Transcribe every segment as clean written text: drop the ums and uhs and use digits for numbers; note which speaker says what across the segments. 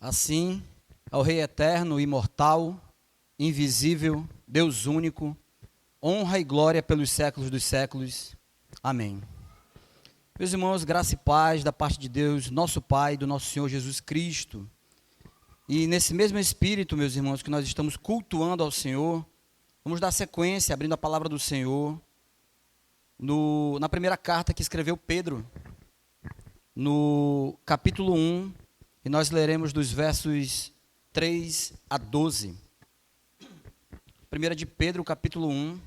Speaker 1: Assim, ao Rei eterno, imortal, invisível, Deus único, honra e glória pelos séculos dos séculos. Amém. Meus irmãos, graça e paz da parte de Deus, nosso Pai, do nosso Senhor Jesus Cristo. E nesse mesmo espírito, meus irmãos, que nós estamos cultuando ao Senhor, vamos dar sequência, abrindo a palavra do Senhor, na primeira carta que escreveu Pedro, no capítulo 1, e nós leremos dos versos 3 a 12. 1 de Pedro, capítulo 1,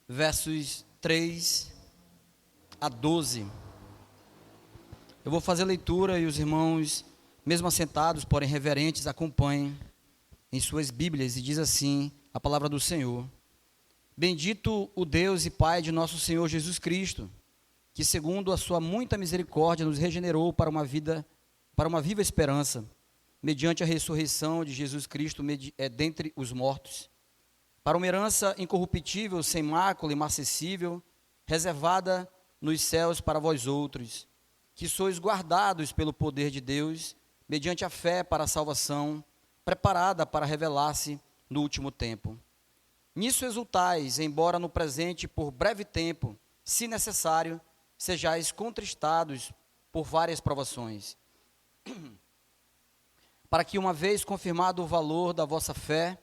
Speaker 1: versos 3 a 12. Eu vou fazer a leitura e os irmãos, mesmo assentados, porém reverentes, acompanhem em suas Bíblias, e diz assim a palavra do Senhor. Bendito o Deus e Pai de nosso Senhor Jesus Cristo, que segundo a sua muita misericórdia nos regenerou para uma viva esperança, mediante a ressurreição de Jesus Cristo dentre os mortos, para uma herança incorruptível, sem mácula, imarcessível, reservada nos céus para vós outros, que sois guardados pelo poder de Deus, mediante a fé para a salvação, preparada para revelar-se no último tempo. Nisso exultais, embora no presente, por breve tempo, se necessário, sejais contristados por várias provações, para que, uma vez confirmado o valor da vossa fé,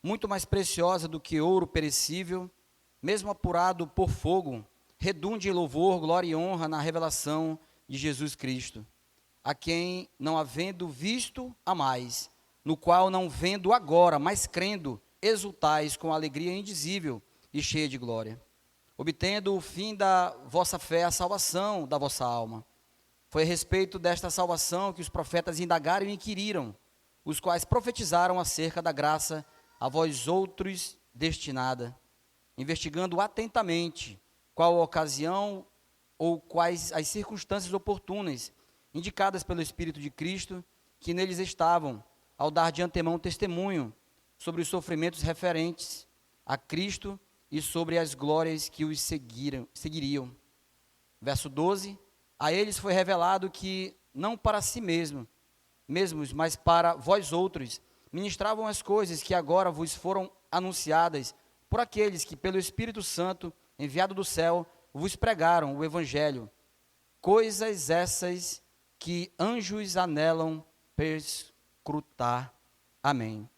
Speaker 1: muito mais preciosa do que ouro perecível, mesmo apurado por fogo, redunde em louvor, glória e honra na revelação de Jesus Cristo, a quem, não havendo visto, amais, no qual, não vendo agora, mas crendo, exultais com alegria indizível e cheia de glória, obtendo o fim da vossa fé, a salvação da vossa alma. Foi a respeito desta salvação que os profetas indagaram e inquiriram, os quais profetizaram acerca da graça a vós outros destinada, investigando atentamente qual a ocasião ou quais as circunstâncias oportunas, indicadas pelo Espírito de Cristo, que neles estavam, ao dar de antemão testemunho sobre os sofrimentos referentes a Cristo e sobre as glórias que os seguiriam. Verso 12, a eles foi revelado que, não para si mesmos, mas para vós outros, ministravam as coisas que agora vos foram anunciadas por aqueles que, pelo Espírito Santo, enviado do céu, vos pregaram o Evangelho, coisas essas que anjos anelam perscrutar. Amém.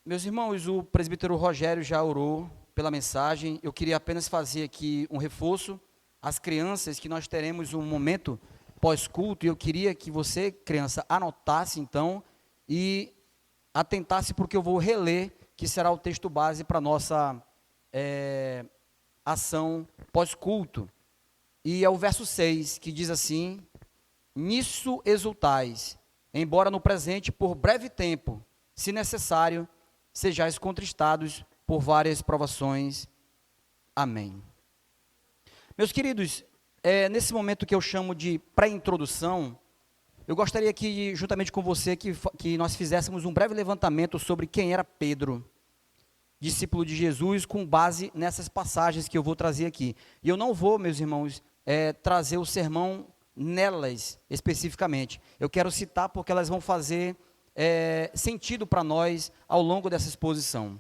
Speaker 1: Meus irmãos, o presbítero Rogério já orou pela mensagem. Eu queria apenas fazer aqui um reforço às crianças, que nós teremos um momento pós-culto, e eu queria que você, criança, anotasse então e atentasse para o que eu vou reler, que será o texto base para a nossa ação pós-culto. E é o verso 6, que diz assim: nisso exultais, embora no presente, por breve tempo, se necessário, sejais contristados por várias provações. Amém. Meus queridos, nesse momento que eu chamo de pré-introdução, eu gostaria que, juntamente com você, que nós fizéssemos um breve levantamento sobre quem era Pedro, discípulo de Jesus, com base nessas passagens que eu vou trazer aqui. E eu não vou, meus irmãos, trazer o sermão nelas especificamente. Eu quero citar porque elas vão fazer sentido para nós ao longo dessa exposição.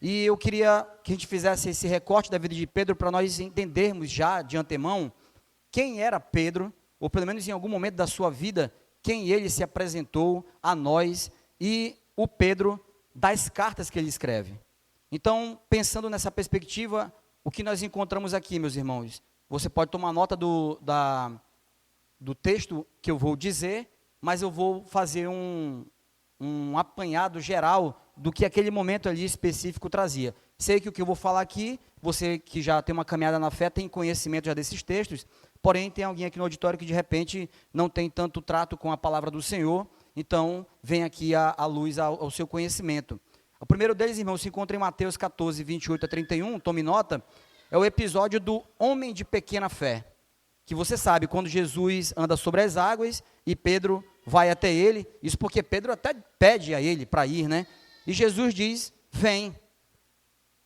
Speaker 1: E eu queria que a gente fizesse esse recorte da vida de Pedro para nós entendermos já de antemão quem era Pedro, ou pelo menos em algum momento da sua vida, quem ele se apresentou a nós, e o Pedro das cartas que ele escreve. Então, pensando nessa perspectiva, o que nós encontramos aqui, meus irmãos? Você pode tomar nota do texto que eu vou dizer, mas eu vou fazer um apanhado geral do que aquele momento ali específico trazia. Sei que o que eu vou falar aqui, você que já tem uma caminhada na fé, tem conhecimento já desses textos, porém tem alguém aqui no auditório que de repente não tem tanto trato com a palavra do Senhor, então vem aqui a luz ao seu conhecimento. O primeiro deles, irmãos, se encontra em Mateus 14, 28 a 31, tome nota, é o episódio do homem de pequena fé, que você sabe, quando Jesus anda sobre as águas e Pedro vai até ele, isso porque Pedro até pede a ele para ir, né? E Jesus diz, vem.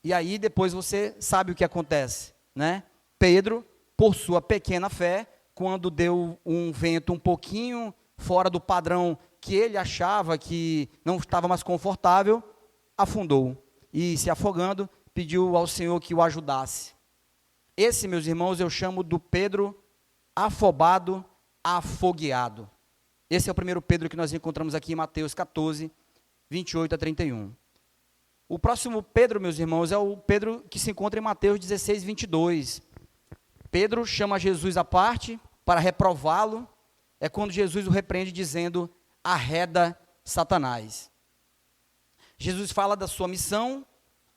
Speaker 1: E aí depois você sabe o que acontece, né? Pedro, por sua pequena fé, quando deu um vento um pouquinho fora do padrão que ele achava que não estava mais confortável, afundou. E se afogando, pediu ao Senhor que o ajudasse. Esse, meus irmãos, eu chamo do Pedro afobado, afogueado. Esse é o primeiro Pedro que nós encontramos aqui em Mateus 14, 28 a 31. O próximo Pedro, meus irmãos, é o Pedro que se encontra em Mateus 16, 22. Pedro chama Jesus à parte para reprová-lo. É quando Jesus o repreende dizendo, arreda Satanás. Jesus fala da sua missão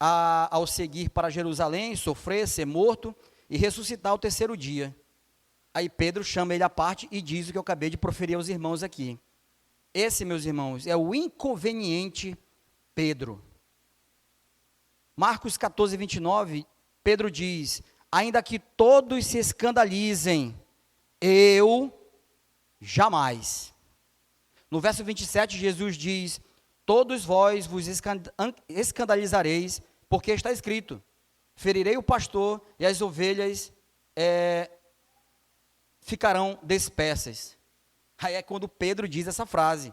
Speaker 1: ao seguir para Jerusalém, sofrer, ser morto e ressuscitar ao terceiro dia. Aí Pedro chama ele à parte e diz o que eu acabei de proferir aos irmãos aqui. Esse, meus irmãos, é o inconveniente Pedro. Marcos 14, 29, Pedro diz, ainda que todos se escandalizem, eu jamais. No verso 27, Jesus diz, todos vós vos escandalizareis, porque está escrito, ferirei o pastor e as ovelhas ficarão dispersas. Aí é quando Pedro diz essa frase,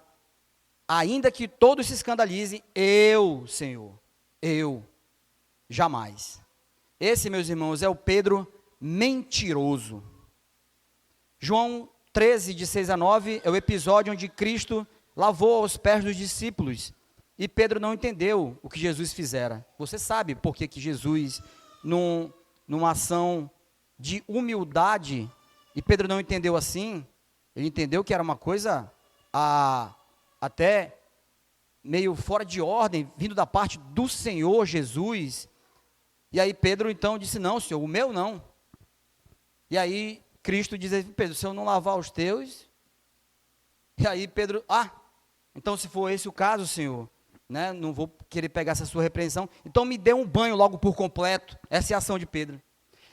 Speaker 1: ainda que todos se escandalizem, eu, Senhor, eu, jamais. Esse, meus irmãos, é o Pedro mentiroso. João 13, de 6 a 9, é o episódio onde Cristo lavou aos pés dos discípulos, e Pedro não entendeu o que Jesus fizera. Você sabe por que Jesus, numa ação de humildade, e Pedro não entendeu assim, ele entendeu que era uma coisa até meio fora de ordem, vindo da parte do Senhor Jesus. E aí Pedro então disse, não, Senhor, o meu não. E aí Cristo diz, Pedro, se eu não lavar os teus, e aí Pedro, então se for esse o caso, Senhor, né, não vou querer pegar essa sua repreensão, então me dê um banho logo por completo. Essa é a ação de Pedro.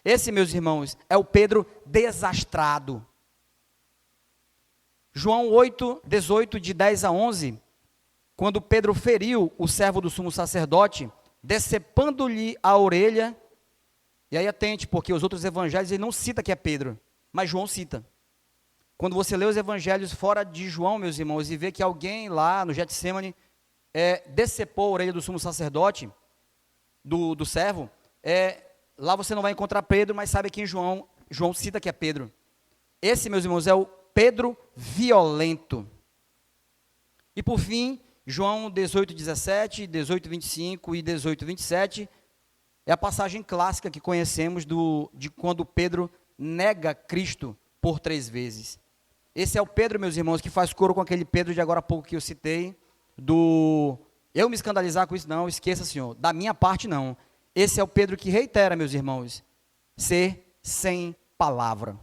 Speaker 1: Esse, meus irmãos, é o Pedro desastrado. João 8, 18, de 10 a 11, quando Pedro feriu o servo do sumo sacerdote, decepando-lhe a orelha, e aí atente, porque os outros evangelhos ele não cita que é Pedro, mas João cita. Quando você lê os evangelhos fora de João, meus irmãos, e vê que alguém lá no Getsemane decepou a orelha do sumo sacerdote, do servo, lá você não vai encontrar Pedro, mas sabe que em João cita que é Pedro. Esse, meus irmãos, é o Pedro violento. E por fim, João 18, 17, 18, 25 e 18, 27, é a passagem clássica que conhecemos de quando Pedro nega Cristo por 3 vezes. Esse é o Pedro, meus irmãos, que faz coro com aquele Pedro de agora há pouco que eu citei, eu me escandalizar com isso, não, esqueça, Senhor, da minha parte não. Esse é o Pedro que reitera, meus irmãos, ser sem palavra.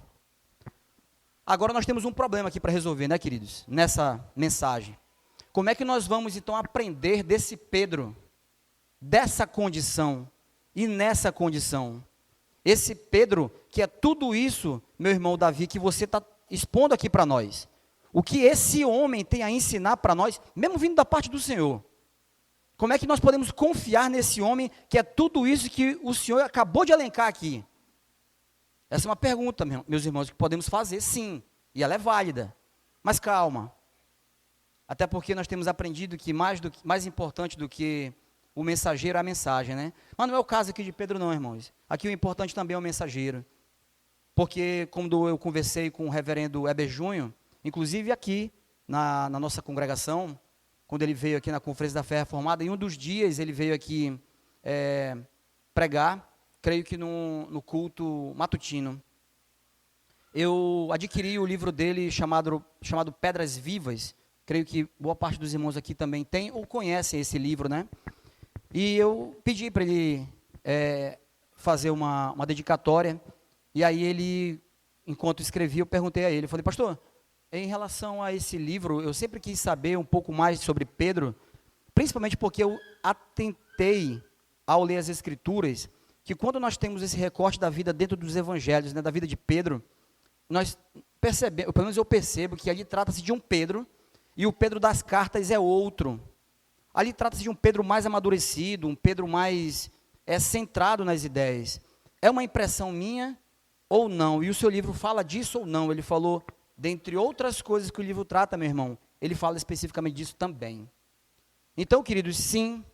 Speaker 1: Agora nós temos um problema aqui para resolver, né, queridos, nessa mensagem. Como é que nós vamos, então, aprender desse Pedro, dessa condição e nessa condição? Esse Pedro, que é tudo isso, meu irmão Davi, que você está expondo aqui para nós. O que esse homem tem a ensinar para nós, mesmo vindo da parte do Senhor. Como é que nós podemos confiar nesse homem, que é tudo isso que o Senhor acabou de elencar aqui? Essa é uma pergunta, meus irmãos, que podemos fazer, sim, e ela é válida. Mas calma. Até porque nós temos aprendido que mais importante do que o mensageiro é a mensagem, né? Mas não é o caso aqui de Pedro não, irmãos. Aqui o importante também é o mensageiro. Porque, quando eu conversei com o reverendo Heber Júnior, inclusive aqui na nossa congregação, quando ele veio aqui na Conferência da Fé Reformada, em um dos dias ele veio aqui pregar, creio que no culto matutino. Eu adquiri o livro dele chamado Pedras Vivas. Creio que boa parte dos irmãos aqui também tem ou conhecem esse livro, né? E eu pedi para ele fazer uma dedicatória, e aí ele, enquanto escrevia, eu perguntei a ele, eu falei, pastor, em relação a esse livro, eu sempre quis saber um pouco mais sobre Pedro, principalmente porque eu atentei ao ler as Escrituras, que quando nós temos esse recorte da vida dentro dos evangelhos, né, da vida de Pedro, nós percebemos, pelo menos eu percebo, que ali trata-se de um Pedro, e o Pedro das cartas é outro. Ali trata-se de um Pedro mais amadurecido, um Pedro mais centrado nas ideias. É uma impressão minha ou não? E o seu livro fala disso ou não? Ele falou, dentre outras coisas que o livro trata, meu irmão, ele fala especificamente disso também. Então, queridos, sim,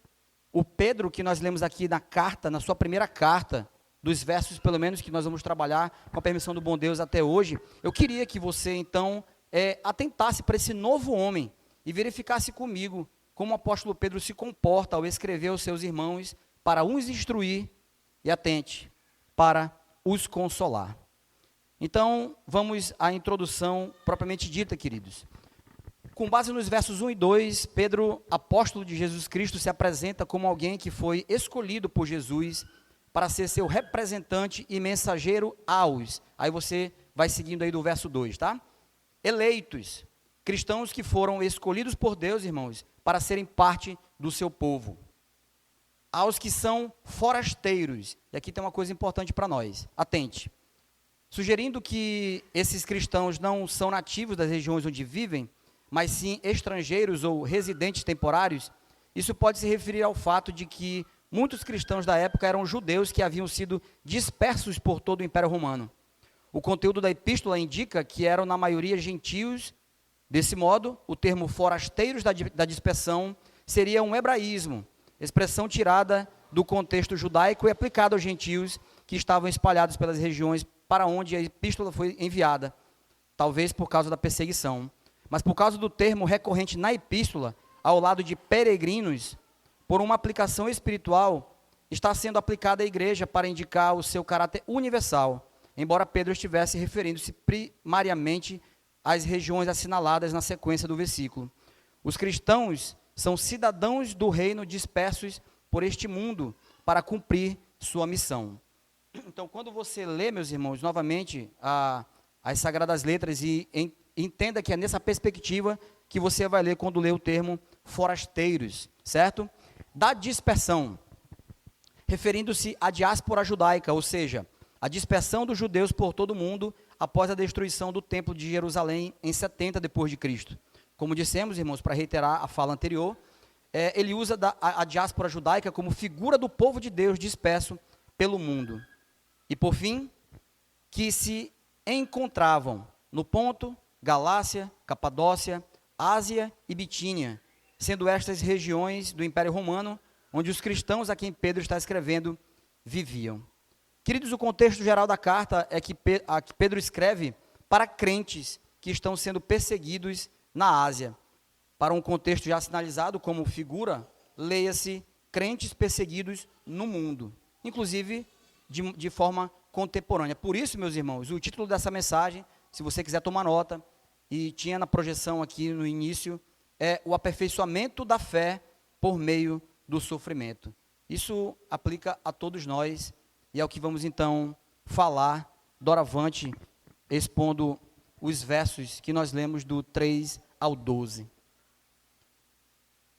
Speaker 1: o Pedro que nós lemos aqui na carta, na sua primeira carta, dos versos pelo menos que nós vamos trabalhar com a permissão do bom Deus até hoje, eu queria que você então atentasse para esse novo homem e verificasse comigo como o apóstolo Pedro se comporta ao escrever aos seus irmãos para uns instruir e, atente, para os consolar. Então, vamos à introdução propriamente dita, queridos. Com base nos versos 1 e 2, Pedro, apóstolo de Jesus Cristo, se apresenta como alguém que foi escolhido por Jesus para ser seu representante e mensageiro aos. Aí você vai seguindo aí do verso 2, tá? Eleitos, cristãos que foram escolhidos por Deus, irmãos, para serem parte do seu povo. Aos que são forasteiros, e aqui tem uma coisa importante para nós, atente. Sugerindo que esses cristãos não são nativos das regiões onde vivem, mas sim estrangeiros ou residentes temporários, isso pode se referir ao fato de que muitos cristãos da época eram judeus que haviam sido dispersos por todo o Império Romano. O conteúdo da epístola indica que eram na maioria gentios. Desse modo, o termo forasteiros da dispersão seria um hebraísmo, expressão tirada do contexto judaico e aplicada aos gentios que estavam espalhados pelas regiões para onde a epístola foi enviada, talvez por causa da perseguição. Mas por causa do termo recorrente na epístola, ao lado de peregrinos, por uma aplicação espiritual, está sendo aplicada à igreja para indicar o seu caráter universal, embora Pedro estivesse referindo-se primariamente às regiões assinaladas na sequência do versículo. Os cristãos são cidadãos do reino dispersos por este mundo para cumprir sua missão. Então, quando você lê, meus irmãos, novamente as Sagradas Letras e entenda que é nessa perspectiva que você vai ler quando lê o termo forasteiros, certo? Da dispersão, referindo-se à diáspora judaica, ou seja, a dispersão dos judeus por todo o mundo após a destruição do templo de Jerusalém em 70 depois de Cristo. Como dissemos, irmãos, para reiterar a fala anterior, ele usa a diáspora judaica como figura do povo de Deus disperso pelo mundo. E por fim, que se encontravam no Ponto, Galácia, Capadócia, Ásia e Bitínia, sendo estas regiões do Império Romano, onde os cristãos a quem Pedro está escrevendo viviam. Queridos, o contexto geral da carta é que Pedro escreve para crentes que estão sendo perseguidos na Ásia. Para um contexto já sinalizado como figura, leia-se crentes perseguidos no mundo, inclusive de forma contemporânea. Por isso, meus irmãos, o título dessa mensagem, se você quiser tomar nota, e tinha na projeção aqui no início, é o aperfeiçoamento da fé por meio do sofrimento. Isso aplica a todos nós, e é o que vamos então falar doravante, expondo os versos que nós lemos do 3 ao 12.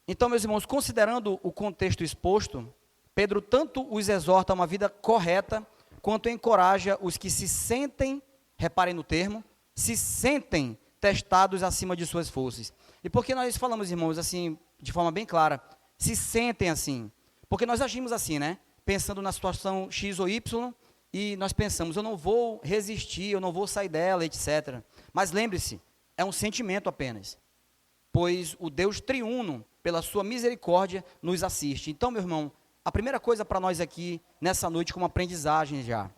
Speaker 1: Então, meus irmãos, considerando o contexto exposto, Pedro tanto os exorta a uma vida correta, quanto encoraja os que se sentem, reparem no termo, se sentem testados acima de suas forças. E por que nós falamos, irmãos, assim, de forma bem clara, se sentem assim? Porque nós agimos assim, né? Pensando na situação X ou Y, e nós pensamos, eu não vou resistir, eu não vou sair dela, etc. Mas lembre-se, é um sentimento apenas, pois o Deus triuno, pela sua misericórdia, nos assiste. Então, meu irmão, a primeira coisa para nós aqui, nessa noite, como aprendizagem já,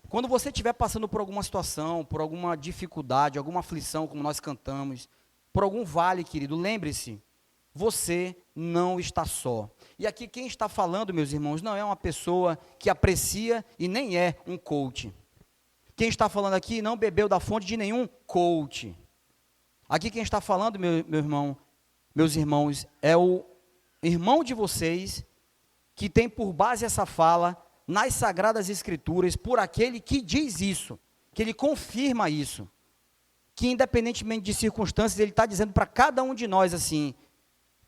Speaker 1: quando você estiver passando por alguma situação, por alguma dificuldade, alguma aflição, como nós cantamos, por algum vale, querido, lembre-se, você não está só. E aqui quem está falando, meus irmãos, não é uma pessoa que aprecia e nem é um coach. Quem está falando aqui não bebeu da fonte de nenhum coach. Aqui quem está falando, meu irmão, meus irmãos, é o irmão de vocês que tem por base essa fala nas Sagradas Escrituras por aquele que diz isso, que ele confirma isso, que independentemente de circunstâncias, ele está dizendo para cada um de nós assim,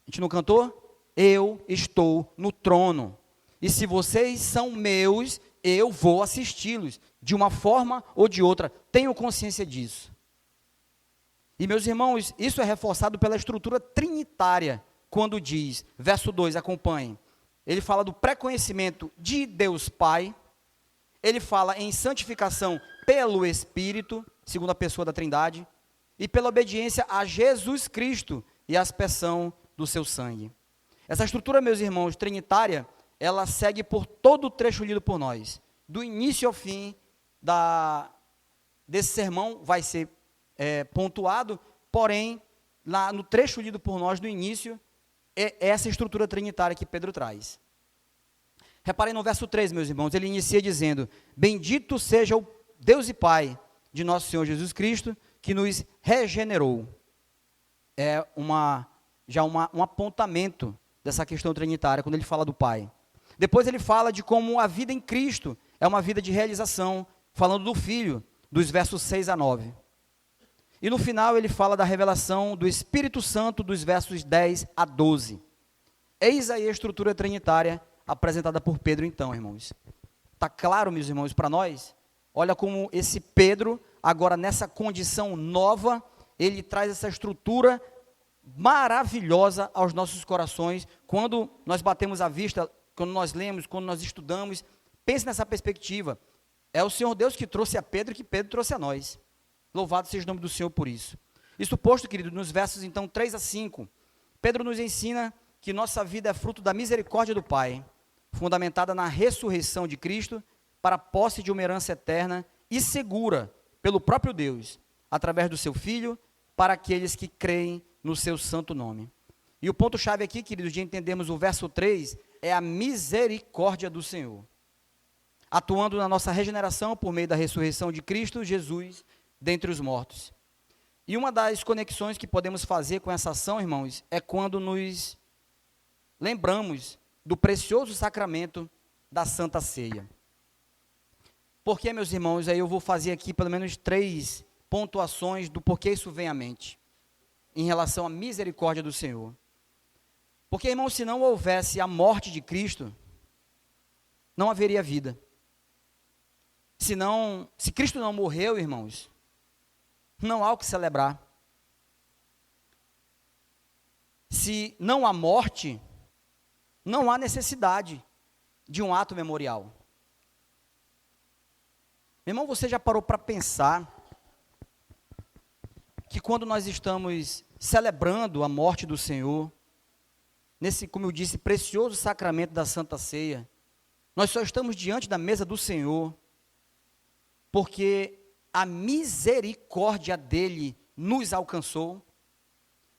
Speaker 1: a gente não cantou? Eu estou no trono, e se vocês são meus, eu vou assisti-los, de uma forma ou de outra, tenham consciência disso. E meus irmãos, isso é reforçado pela estrutura trinitária, quando diz, verso 2, acompanhem, ele fala do pré-conhecimento de Deus Pai, ele fala em santificação pelo Espírito, segunda pessoa da Trindade, e pela obediência a Jesus Cristo e a aspersão do seu sangue. Essa estrutura, meus irmãos, trinitária, ela segue por todo o trecho lido por nós. Do início ao fim desse sermão vai ser pontuado, porém, lá no trecho lido por nós, do início, é essa estrutura trinitária que Pedro traz. Reparem no verso 3, meus irmãos, ele inicia dizendo: bendito seja o Deus e Pai de nosso Senhor Jesus Cristo, que nos regenerou. É um apontamento dessa questão trinitária, quando ele fala do Pai. Depois ele fala de como a vida em Cristo é uma vida de realização, falando do Filho, dos versos 6 a 9. E no final ele fala da revelação do Espírito Santo, dos versos 10 a 12. Eis aí a estrutura trinitária apresentada por Pedro então, irmãos. Está claro, meus irmãos, para nós? Olha como esse Pedro, agora nessa condição nova, ele traz essa estrutura maravilhosa aos nossos corações. Quando nós batemos a vista, quando nós lemos, quando nós estudamos, pense nessa perspectiva. É o Senhor Deus que trouxe a Pedro e que Pedro trouxe a nós. Louvado seja o nome do Senhor por isso. Isso posto, querido, nos versos então 3 a 5, Pedro nos ensina que nossa vida é fruto da misericórdia do Pai, fundamentada na ressurreição de Cristo, para a posse de uma herança eterna e segura pelo próprio Deus, através do seu Filho, para aqueles que creem no seu santo nome. E o ponto-chave aqui, queridos, de entendermos o verso 3, é a misericórdia do Senhor, atuando na nossa regeneração por meio da ressurreição de Cristo Jesus dentre os mortos. E uma das conexões que podemos fazer com essa ação, irmãos, é quando nos lembramos do precioso sacramento da Santa Ceia. Porque, meus irmãos, aí eu vou fazer aqui pelo menos 3 pontuações do porquê isso vem à mente, em relação à misericórdia do Senhor. Porque, irmão, se não houvesse a morte de Cristo, não haveria vida. Se Cristo não morreu, irmãos, não há o que celebrar. Se não há morte, não há necessidade de um ato memorial. Meu irmão, você já parou para pensar que quando nós estamos celebrando a morte do Senhor, nesse, como eu disse, precioso sacramento da Santa Ceia, nós só estamos diante da mesa do Senhor porque a misericórdia dele nos alcançou.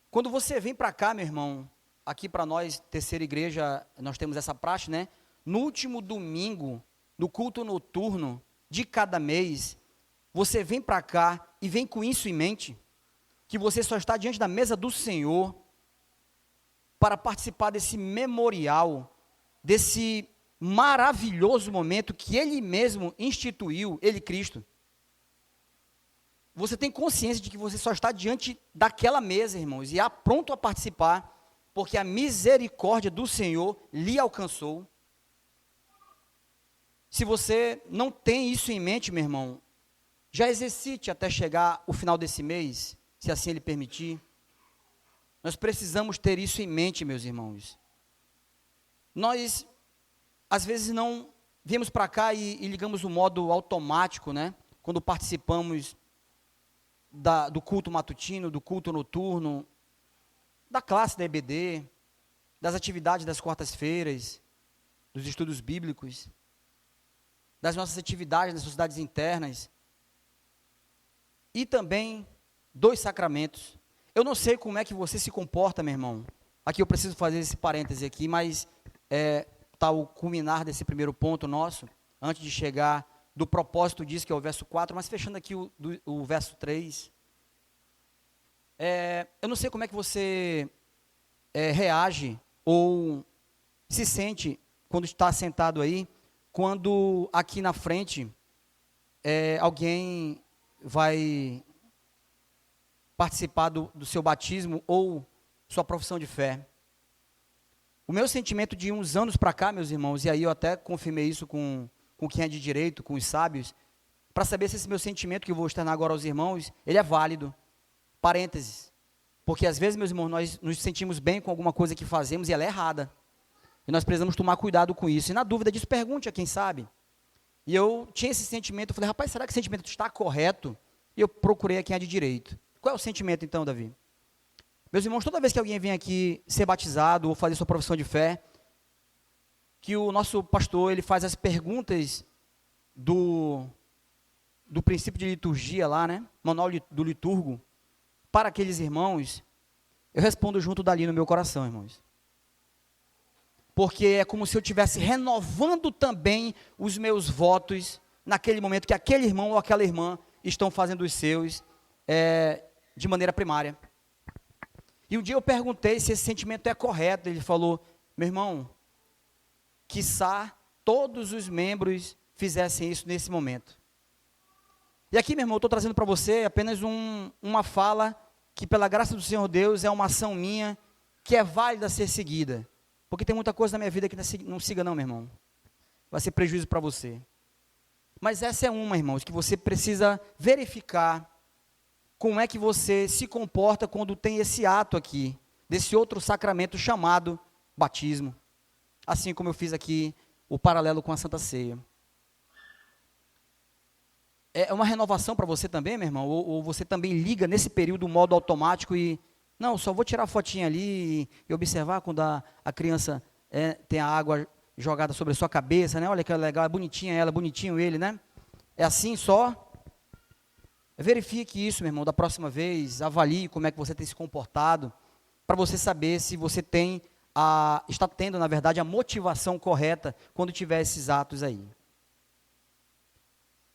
Speaker 1: Quando você vem para cá, meu irmão, aqui para nós, Terceira Igreja, nós temos essa praxe, né? No último domingo do culto noturno de cada mês, você vem para cá e vem com isso em mente, que você só está diante da mesa do Senhor para participar desse memorial, desse maravilhoso momento que Ele mesmo instituiu, Ele, Cristo. Você tem consciência de que você só está diante daquela mesa, irmãos, e pronto a participar, porque a misericórdia do Senhor lhe alcançou. Se você não tem isso em mente, meu irmão, já exercite até chegar o final desse mês, se assim Ele permitir. Nós precisamos ter isso em mente, meus irmãos. Nós, às vezes, não viemos para cá e ligamos o modo automático, né? Quando participamos do culto matutino, do culto noturno, da classe da EBD, das atividades das quartas-feiras, dos estudos bíblicos, das nossas atividades nas sociedades internas, e também dos sacramentos. Eu não sei como é que você se comporta, meu irmão. Aqui eu preciso fazer esse parêntese aqui, mas está o culminar desse primeiro ponto nosso, antes de chegar do propósito disso, que é o verso 4, mas fechando aqui o verso 3. Eu não sei como é que você reage ou se sente quando está sentado aí, quando aqui na frente alguém vai participar do seu batismo ou sua profissão de fé. O meu sentimento de uns anos para cá, meus irmãos, e aí eu até confirmei isso com quem é de direito, com os sábios, para saber se esse meu sentimento que eu vou externar agora aos irmãos, ele é válido. Parênteses. Porque às vezes, meus irmãos, nós nos sentimos bem com alguma coisa que fazemos e ela é errada. E nós precisamos tomar cuidado com isso. E na dúvida disso, pergunte a quem sabe. E eu tinha esse sentimento, eu falei, rapaz, será que esse sentimento está correto? E eu procurei a quem é de direito. Qual é o sentimento então, Davi? Meus irmãos, toda vez que alguém vem aqui ser batizado ou fazer sua profissão de fé, que o nosso pastor ele faz as perguntas do princípio de liturgia lá, né? Manual do liturgo, para aqueles irmãos, eu respondo junto dali no meu coração, irmãos. Porque é como se eu estivesse renovando também os meus votos naquele momento que aquele irmão ou aquela irmã estão fazendo os seus de maneira primária. E um dia eu perguntei se esse sentimento é correto. Ele falou, meu irmão, quiçá todos os membros fizessem isso nesse momento. E aqui, meu irmão, eu estou trazendo para você apenas uma fala que, pela graça do Senhor Deus, é uma ação minha que é válida a ser seguida. Porque tem muita coisa na minha vida que não siga não, meu irmão. Vai ser prejuízo para você. Mas essa é uma, irmãos, que você precisa verificar como é que você se comporta quando tem esse ato aqui, desse outro sacramento chamado batismo. Assim como eu fiz aqui o paralelo com a Santa Ceia. É uma renovação para você também, meu irmão? Ou você também liga nesse período o modo automático e... Não, só vou tirar a fotinha ali e observar quando a criança tem a água jogada sobre a sua cabeça, né? Olha que legal, é bonitinha ela, bonitinho ele, né? É assim só... Verifique isso, meu irmão, da próxima vez, avalie como é que você tem se comportado, para você saber se você está tendo, na verdade, a motivação correta quando tiver esses atos aí.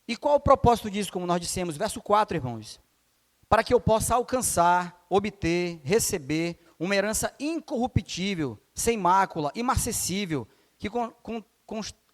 Speaker 1: E qual o propósito disso, como nós dissemos? Verso 4, irmãos. Para que eu possa alcançar, obter, receber uma herança incorruptível, sem mácula, imarcessível, que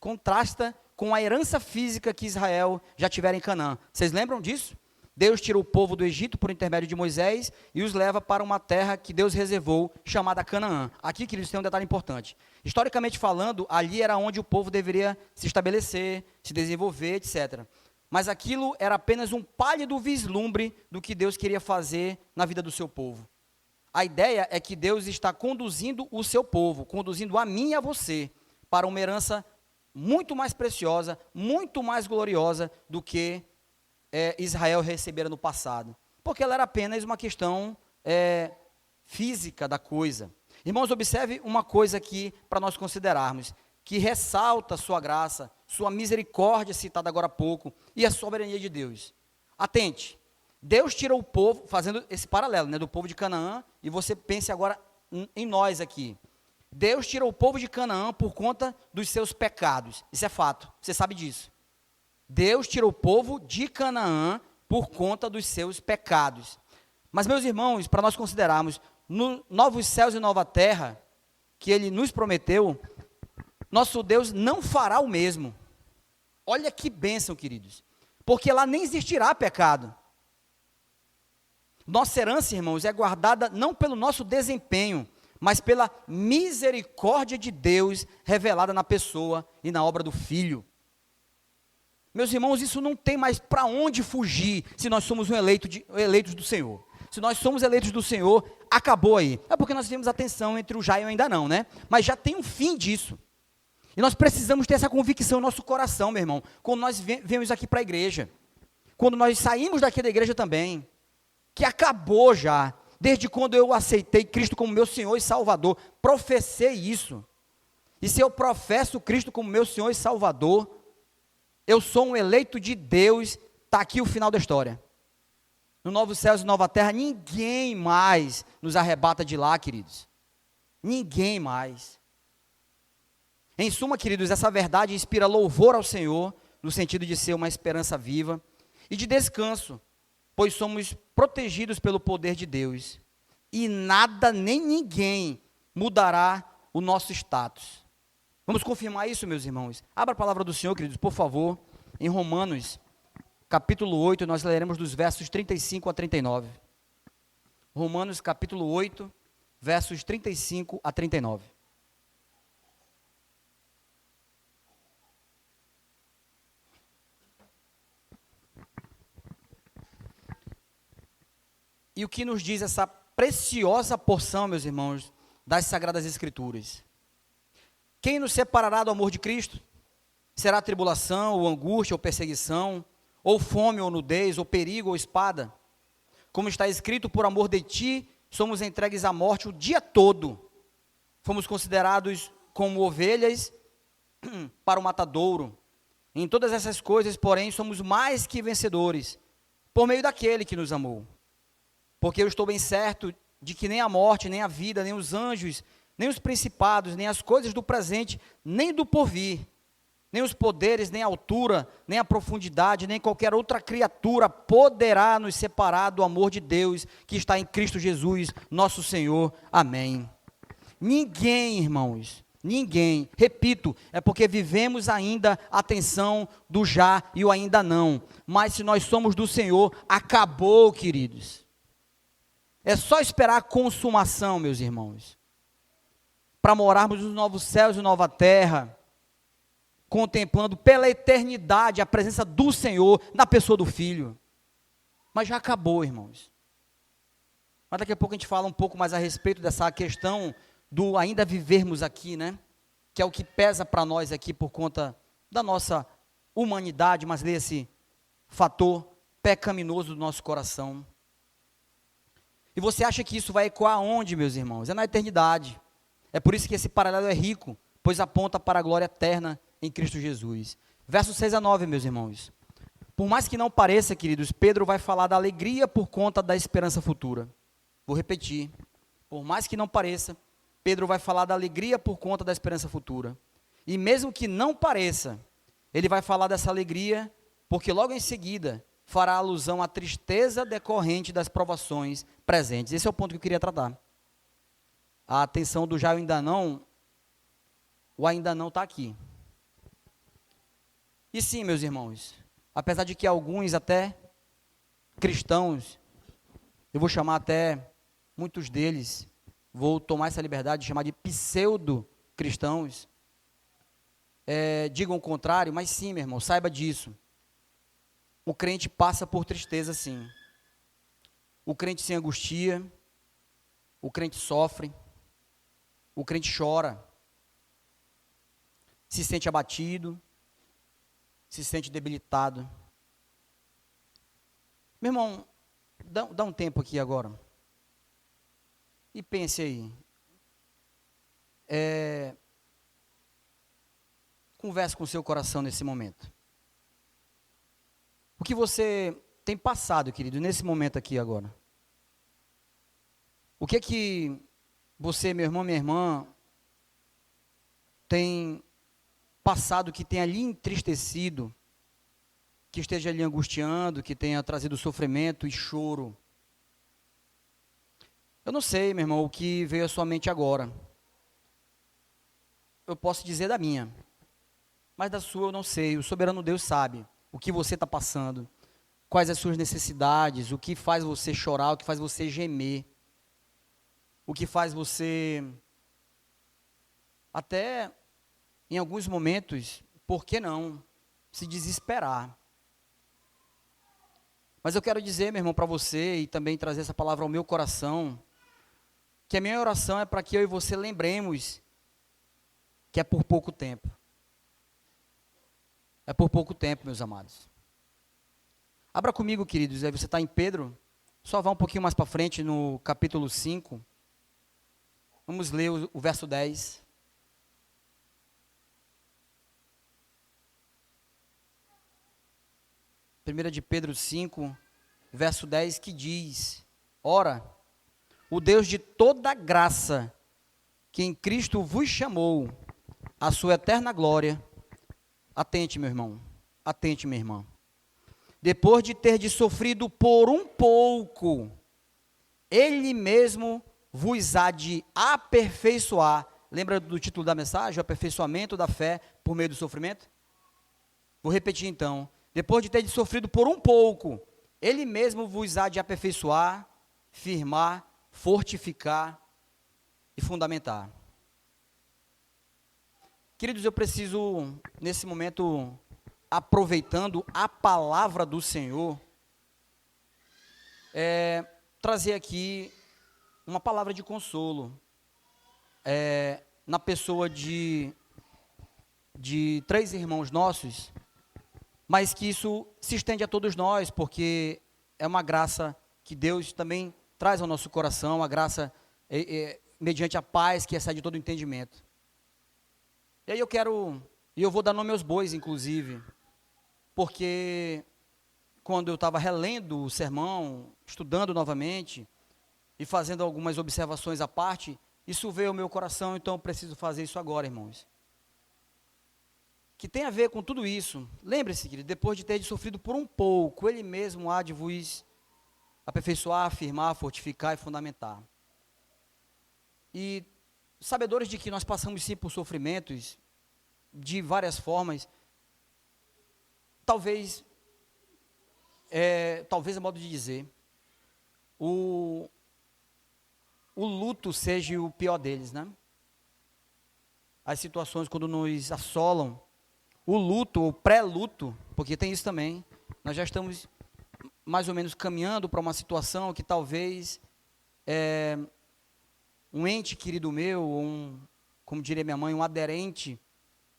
Speaker 1: contrasta com a herança física que Israel já tivera em Canaã. Vocês lembram disso? Deus tira o povo do Egito por intermédio de Moisés e os leva para uma terra que Deus reservou, chamada Canaã. Aqui, queridos, tem um detalhe importante. Historicamente falando, ali era onde o povo deveria se estabelecer, se desenvolver, etc. Mas aquilo era apenas um pálido vislumbre do que Deus queria fazer na vida do seu povo. A ideia é que Deus está conduzindo o seu povo, conduzindo a mim e a você, para uma herança muito mais preciosa, muito mais gloriosa do que Israel recebera no passado, porque ela era apenas uma questão física da coisa. Irmãos, observe uma coisa aqui para nós considerarmos, que ressalta sua graça, sua misericórdia citada agora há pouco, e a soberania de Deus. Atente, Deus tira o povo, fazendo esse paralelo, né, do povo de Canaã, e você pense agora em nós aqui. Deus tira o povo de Canaã por conta dos seus pecados, isso é fato, você sabe disso. Deus tirou o povo de Canaã por conta dos seus pecados. Mas, meus irmãos, para nós considerarmos, no novos céus e nova terra, que Ele nos prometeu, nosso Deus não fará o mesmo. Olha que bênção, queridos. Porque lá nem existirá pecado. Nossa herança, irmãos, é guardada não pelo nosso desempenho, mas pela misericórdia de Deus revelada na pessoa e na obra do Filho. Meus irmãos, isso não tem mais para onde fugir se nós somos eleitos do Senhor. Se nós somos eleitos do Senhor, acabou aí. É porque nós temos a tensão entre o já e o ainda não, né? Mas já tem um fim disso. E nós precisamos ter essa convicção no nosso coração, meu irmão, quando nós viemos aqui para a igreja. Quando nós saímos daqui da igreja também. Que acabou já. Desde quando eu aceitei Cristo como meu Senhor e Salvador. Professei isso. E se eu professo Cristo como meu Senhor e Salvador, eu sou um eleito de Deus, está aqui o final da história. No novo céus e nova terra, ninguém mais nos arrebata de lá, queridos. Ninguém mais. Em suma, queridos, essa verdade inspira louvor ao Senhor, no sentido de ser uma esperança viva, e de descanso, pois somos protegidos pelo poder de Deus. E nada nem ninguém mudará o nosso status. Vamos confirmar isso, meus irmãos. Abra a palavra do Senhor, queridos, por favor, em Romanos, capítulo 8, nós leremos dos versos 35 a 39. Romanos, capítulo 8, versos 35 a 39. E o que nos diz essa preciosa porção, meus irmãos, das Sagradas Escrituras? Quem nos separará do amor de Cristo? Será tribulação, ou angústia, ou perseguição, ou fome, ou nudez, ou perigo, ou espada? Como está escrito, por amor de ti, somos entregues à morte o dia todo. Fomos considerados como ovelhas para o matadouro. Em todas essas coisas, porém, somos mais que vencedores, por meio daquele que nos amou. Porque eu estou bem certo de que nem a morte, nem a vida, nem os anjos, nem os principados, nem as coisas do presente, nem do porvir, nem os poderes, nem a altura, nem a profundidade, nem qualquer outra criatura poderá nos separar do amor de Deus que está em Cristo Jesus, nosso Senhor. Amém. Ninguém, irmãos, ninguém, repito, é porque vivemos ainda a tensão do já e o ainda não, mas se nós somos do Senhor, acabou, queridos. É só esperar a consumação, meus irmãos, para morarmos nos novos céus e nova terra, contemplando pela eternidade a presença do Senhor na pessoa do Filho. Mas já acabou, irmãos. Mas daqui a pouco a gente fala um pouco mais a respeito dessa questão do ainda vivermos aqui, né? Que é o que pesa para nós aqui por conta da nossa humanidade, mas desse fator pecaminoso do nosso coração. E você acha que isso vai ecoar aonde, meus irmãos? É na eternidade. É por isso que esse paralelo é rico, pois aponta para a glória eterna em Cristo Jesus. Versos 6 a 9, meus irmãos. Por mais que não pareça, queridos, Pedro vai falar da alegria por conta da esperança futura. Vou repetir. Por mais que não pareça, Pedro vai falar da alegria por conta da esperança futura. E mesmo que não pareça, ele vai falar dessa alegria, porque logo em seguida fará alusão à tristeza decorrente das provações presentes. Esse é o ponto que eu queria tratar. A atenção do já e ainda não, o ainda não está aqui. E sim, meus irmãos, apesar de que alguns até cristãos, eu vou chamar até muitos deles, vou tomar essa liberdade de chamar de pseudo-cristãos, digam o contrário, mas sim, meu irmão, saiba disso. O crente passa por tristeza, sim. O crente se angustia, o crente sofre, o crente chora, se sente abatido, se sente debilitado. Meu irmão, dá um tempo aqui agora. E pense aí. Converse com o seu coração nesse momento. O que você tem passado, querido, nesse momento aqui agora? O que você, meu irmão, minha irmã, tem passado que tenha lhe entristecido, que esteja lhe angustiando, que tenha trazido sofrimento e choro? Eu não sei, meu irmão, o que veio à sua mente agora. Eu posso dizer da minha, mas da sua eu não sei. O soberano Deus sabe o que você está passando, quais as suas necessidades, o que faz você chorar, o que faz você gemer, o que faz você, até em alguns momentos, por que não, se desesperar. Mas eu quero dizer, meu irmão, para você, e também trazer essa palavra ao meu coração, que a minha oração é para que eu e você lembremos que é por pouco tempo. É por pouco tempo, meus amados. Abra comigo, queridos, aí você está em Pedro, só vá um pouquinho mais para frente no capítulo 5. Vamos ler o verso 10. Primeira de Pedro 5, verso 10, que diz: Ora, o Deus de toda graça, que em Cristo vos chamou à sua eterna glória. Atente, meu irmão, atente, minha irmã. Depois de ter sofrido por um pouco, Ele mesmo vos há de aperfeiçoar. Lembra do título da mensagem? O aperfeiçoamento da fé por meio do sofrimento? Vou repetir então. Depois de ter sofrido por um pouco, Ele mesmo vos há de aperfeiçoar, firmar, fortificar e fundamentar. Queridos, eu preciso, nesse momento, aproveitando a palavra do Senhor, trazer aqui uma palavra de consolo, na pessoa de 3 irmãos nossos, mas que isso se estende a todos nós, porque é uma graça que Deus também traz ao nosso coração, a graça mediante a paz que excede todo o entendimento. E aí eu vou dar nome aos bois, inclusive, porque quando eu estava relendo o sermão, estudando novamente e fazendo algumas observações à parte, isso veio ao meu coração, então eu preciso fazer isso agora, irmãos. Que tem a ver com tudo isso. Lembre-se, querido, depois de ter sofrido por um pouco, Ele mesmo há de vos aperfeiçoar, afirmar, fortificar e fundamentar. E sabedores de que nós passamos sim por sofrimentos, de várias formas, talvez a modo de dizer, o luto seja o pior deles, né? As situações quando nos assolam, o luto, o pré-luto, porque tem isso também, nós já estamos mais ou menos caminhando para uma situação que talvez um ente querido meu, como diria minha mãe, um aderente,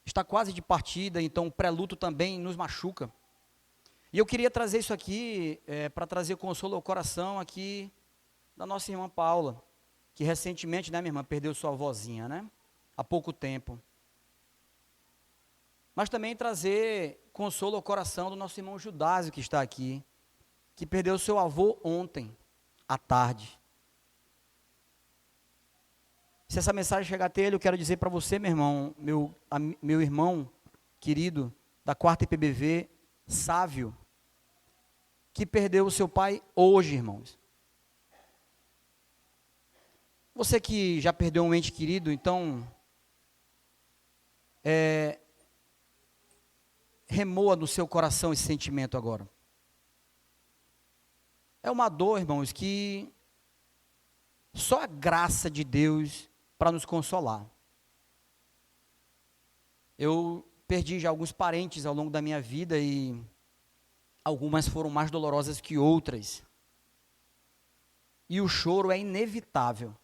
Speaker 1: está quase de partida, então o pré-luto também nos machuca. E eu queria trazer isso aqui, para trazer consolo ao coração aqui da nossa irmã Paula, que recentemente, né, minha irmã, perdeu sua avózinha, né, há pouco tempo. Mas também trazer consolo ao coração do nosso irmão Judásio, que está aqui, que perdeu seu avô ontem, à tarde. Se essa mensagem chegar até ele, eu quero dizer para você, meu irmão, meu irmão querido, da 4ª IPBV, Sávio, que perdeu o seu pai hoje, irmãos. Você que já perdeu um ente querido, então, remoa no seu coração esse sentimento agora. É uma dor, irmãos, que só a graça de Deus para nos consolar. Eu perdi já alguns parentes ao longo da minha vida e algumas foram mais dolorosas que outras. E o choro é inevitável.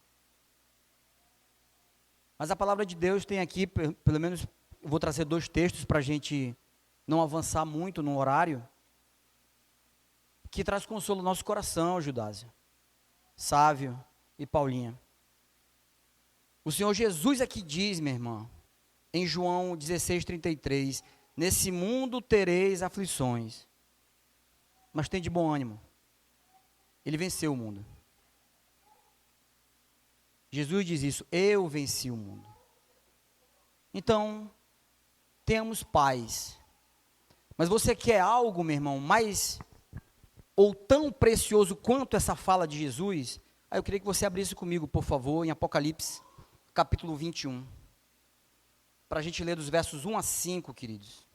Speaker 1: Mas a palavra de Deus tem aqui, pelo menos, eu vou trazer 2 textos para a gente não avançar muito no horário, que traz consolo no nosso coração, Judásio, Sávio e Paulinha. O Senhor Jesus aqui diz, minha irmã, em João 16:33, nesse mundo tereis aflições, mas tem de bom ânimo. Ele venceu o mundo. Jesus diz isso, eu venci o mundo. Então, temos paz. Mas você quer algo, meu irmão, mais ou tão precioso quanto essa fala de Jesus? Aí eu queria que você abrisse comigo, por favor, em Apocalipse, capítulo 21. Para a gente ler dos versos 1 a 5, queridos.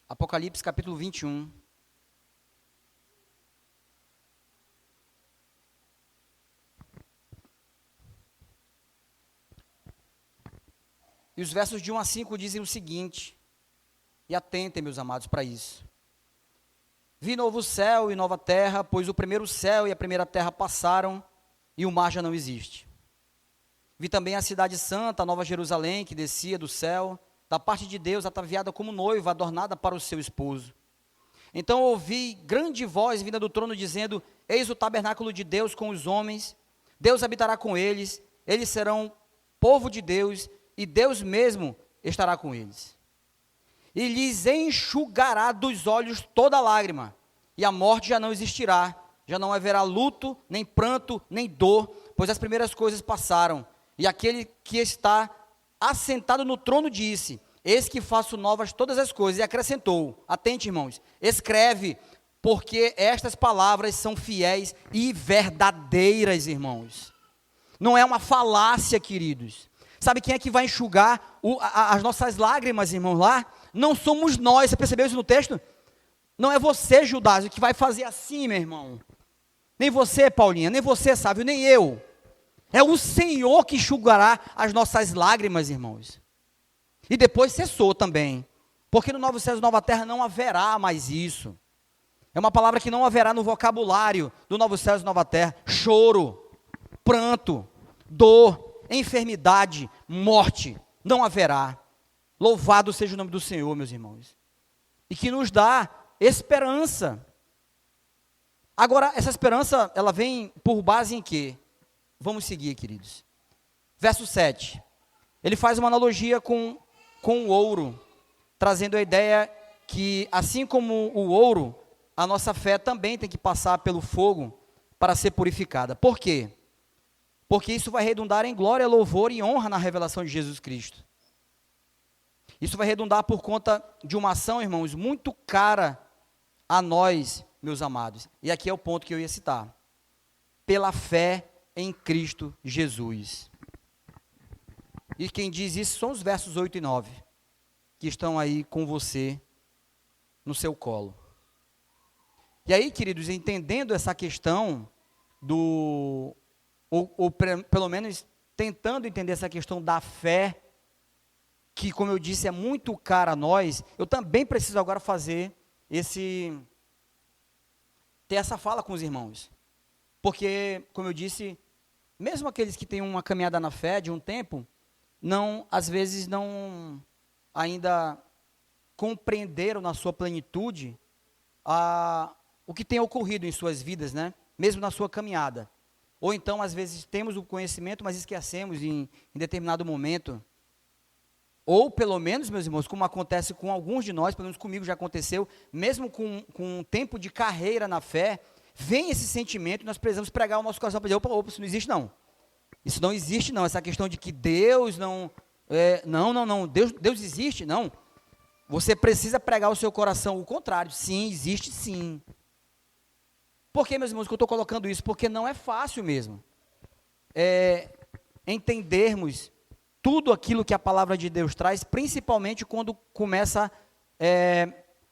Speaker 1: Apocalipse, capítulo 21. E os versos de 1 a 5 dizem o seguinte, e atentem, meus amados, para isso. Vi novo céu e nova terra, pois o primeiro céu e a primeira terra passaram, e o mar já não existe. Vi também a cidade santa, a nova Jerusalém, que descia do céu, da parte de Deus, ataviada como noiva, adornada para o seu esposo. Então ouvi grande voz vinda do trono, dizendo, eis o tabernáculo de Deus com os homens, Deus habitará com eles serão povo de Deus, e Deus mesmo estará com eles. E lhes enxugará dos olhos toda lágrima, e a morte já não existirá, já não haverá luto, nem pranto, nem dor, pois as primeiras coisas passaram. E aquele que está assentado no trono disse, eis que faço novas todas as coisas, e acrescentou, atente, irmãos, escreve, porque estas palavras são fiéis e verdadeiras, irmãos. Não é uma falácia, queridos. Sabe quem é que vai enxugar as nossas lágrimas, irmãos, lá? Não somos nós, você percebeu isso no texto? Não é você, Judásio, que vai fazer assim, meu irmão. Nem você, Paulinha, nem você, Sávio, nem eu. É o Senhor que enxugará as nossas lágrimas, irmãos. E depois cessou também. Porque no novo céu e nova terra não haverá mais isso. É uma palavra que não haverá no vocabulário do novo céu e nova terra. Choro, pranto, dor, enfermidade, morte, não haverá. Louvado seja o nome do Senhor, meus irmãos. E que nos dá esperança. Agora, essa esperança, ela vem por base em quê? Vamos seguir, queridos. Verso 7. Ele faz uma analogia com o ouro, trazendo a ideia que, assim como o ouro, a nossa fé também tem que passar pelo fogo para ser purificada. Por quê? Porque isso vai redundar em glória, louvor e honra na revelação de Jesus Cristo. Isso vai redundar por conta de uma ação, irmãos, muito cara a nós, meus amados. E aqui é o ponto que eu ia citar. Pela fé em Cristo Jesus. E quem diz isso são os versos 8 e 9, que estão aí com você, no seu colo. E aí, queridos, entendendo essa questão ou pelo menos tentando entender essa questão da fé, que, como eu disse, é muito cara a nós, eu também preciso agora ter essa fala com os irmãos. Porque, como eu disse, mesmo aqueles que têm uma caminhada na fé de um tempo, às vezes não ainda compreenderam na sua plenitude o que tem ocorrido em suas vidas, né? Mesmo na sua caminhada. Ou então, às vezes, temos o conhecimento, mas esquecemos em determinado momento. Ou, pelo menos, meus irmãos, como acontece com alguns de nós, pelo menos comigo já aconteceu, mesmo com um tempo de carreira na fé, vem esse sentimento e nós precisamos pregar o nosso coração para dizer, opa, isso não existe não. Isso não existe não, essa questão de que Deus não, Deus existe, não. Você precisa pregar o seu coração, o contrário, sim, existe sim. Por que, meus irmãos, que eu estou colocando isso? Porque não é fácil mesmo entendermos tudo aquilo que a palavra de Deus traz, principalmente quando começa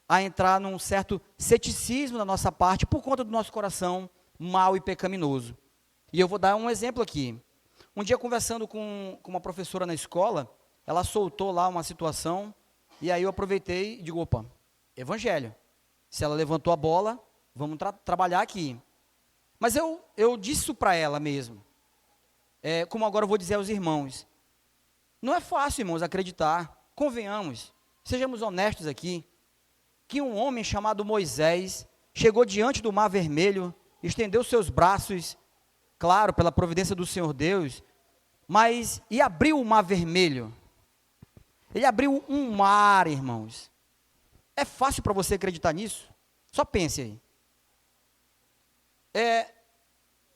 Speaker 1: a entrar num certo ceticismo da nossa parte, por conta do nosso coração mau e pecaminoso. E eu vou dar um exemplo aqui. Um dia, conversando com uma professora na escola, ela soltou lá uma situação, e aí eu aproveitei e digo, opa, evangelho. Se ela levantou a bola, vamos trabalhar aqui. Mas eu disse isso para ela mesmo. Como agora eu vou dizer aos irmãos. Não é fácil, irmãos, acreditar. Convenhamos, sejamos honestos aqui, que um homem chamado Moisés chegou diante do Mar Vermelho, estendeu seus braços, claro, pela providência do Senhor Deus, e abriu o Mar Vermelho. Ele abriu um mar, irmãos. É fácil para você acreditar nisso? Só pense aí.